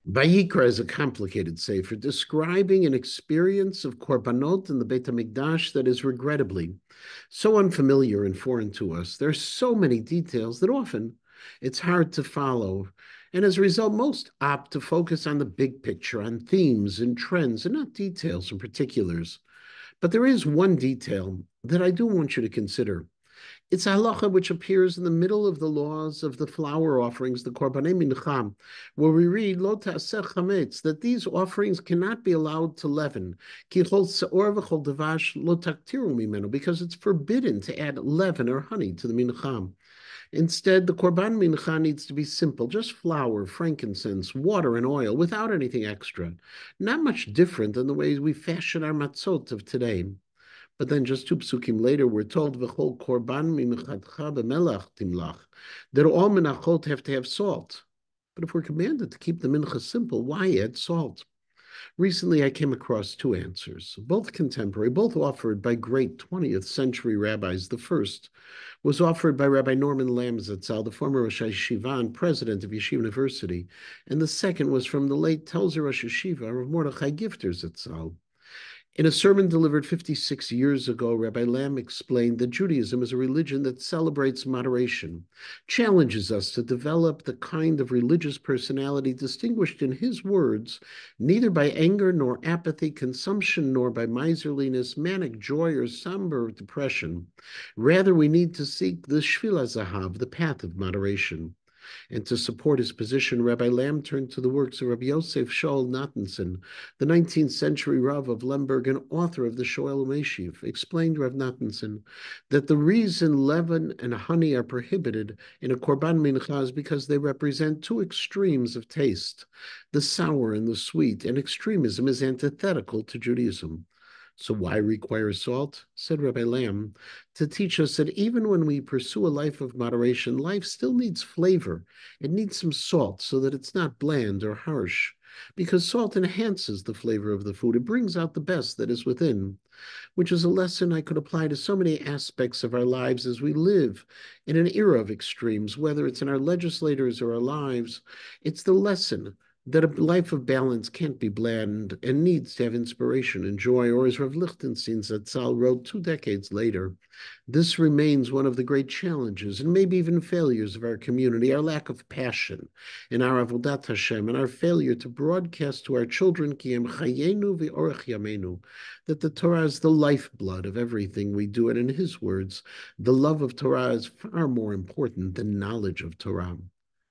Vayikra is a complicated sefer describing an experience of korbanot in the Beit HaMikdash that is regrettably so unfamiliar and foreign to us. There are so many details that often it's hard to follow. And as a result, most opt to focus on the big picture, on themes and trends, and not details and particulars. But there is one detail that I do want you to consider. It's a halacha which appears in the middle of the laws of the flour offerings, the korbanei mincha, where we read lo ta'aseh chametz, that these offerings cannot be allowed to leaven, ki chol seor v'chol devash lo taktiru mimenu, because it's forbidden to add leaven or honey to the mincha. Instead, the korban mincha needs to be simple, just flour, frankincense, water, and oil, without anything extra. Not much different than the ways we fashion our matzot of today. But then just two psukim later, we're told, V'chol korban minchadcha b'melach timlach, that all menachot have to have salt. But if we're commanded to keep the mincha simple, why add salt? Recently, I came across two answers, both contemporary, both offered by great 20th century rabbis. The first was offered by Rabbi Norman Lamm Zatzal, the former Rosh Yeshiva and president of Yeshiva University, and the second was from the late Telzer Rosh Yeshiva of Mordechai Gifter Zatzal. In a sermon delivered 56 years ago, Rabbi Lamm explained that Judaism is a religion that celebrates moderation, challenges us to develop the kind of religious personality distinguished, in his words, neither by anger nor apathy, consumption nor by miserliness, manic joy, or somber depression. Rather, we need to seek the Shvila Zahav, the path of moderation. And to support his position, Rabbi Lamm turned to the works of Rabbi Yosef Shaul Nathanson, the 19th century Rav of Lemberg and author of the Shoel Umeshiv. Explained Rav Nathanson that the reason leaven and honey are prohibited in a korban mincha is because they represent two extremes of taste, the sour and the sweet, and extremism is antithetical to Judaism. So why require salt? Said Rabbi Lamm, to teach us that even when we pursue a life of moderation, life still needs flavor. It needs some salt so that it's not bland or harsh, because salt enhances the flavor of the food. It brings out the best that is within, which is a lesson I could apply to so many aspects of our lives as we live in an era of extremes, whether it's in our legislators or our lives. It's the lesson that a life of balance can't be bland and needs to have inspiration and joy, or as Rav Lichtenstein Zatzal wrote 2 decades later, this remains one of the great challenges and maybe even failures of our community, our lack of passion in our avodat Hashem, and our failure to broadcast to our children Ki chayenu v'orech yamenu, that the Torah is the lifeblood of everything we do, and in his words, the love of Torah is far more important than knowledge of Torah.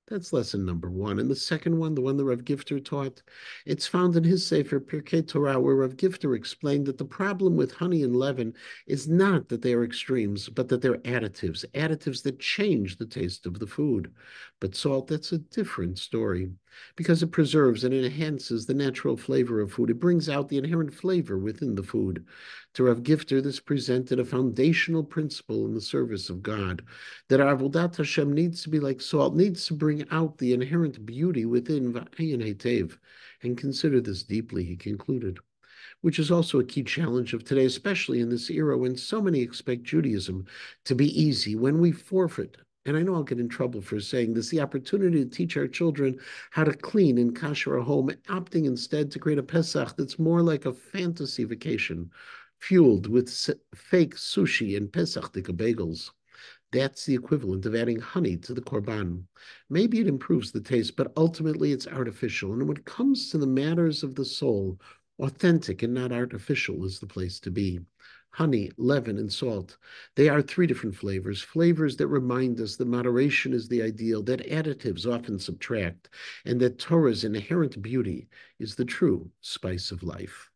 That's lesson number one. And the second one, the one that Rav Gifter taught, it's found in his Sefer Pirkei Torah, where Rav Gifter explained that the problem with honey and leaven is not that they are extremes, but that they're additives, additives that change the taste of the food. But salt, that's a different story, because it preserves and enhances the natural flavor of food. It brings out the inherent flavor within the food. To Rav Gifter, this presented a foundational principle in the service of God, that our avodat Hashem needs to be like salt, needs to bring out the inherent beauty within V'ayin Heitev. And consider this deeply, he concluded, which is also a key challenge of today, especially in this era when so many expect Judaism to be easy, when we forfeit, and I know I'll get in trouble for saying this, the opportunity to teach our children how to clean and kasher a home, opting instead to create a Pesach that's more like a fantasy vacation, fueled with fake sushi and Pesach-tika bagels. That's the equivalent of adding honey to the korban. Maybe it improves the taste, but ultimately it's artificial. And when it comes to the matters of the soul, authentic and not artificial is the place to be. Honey, leaven, and salt. They are 3 different flavors, flavors that remind us that moderation is the ideal, that additives often subtract, and that Torah's inherent beauty is the true spice of life.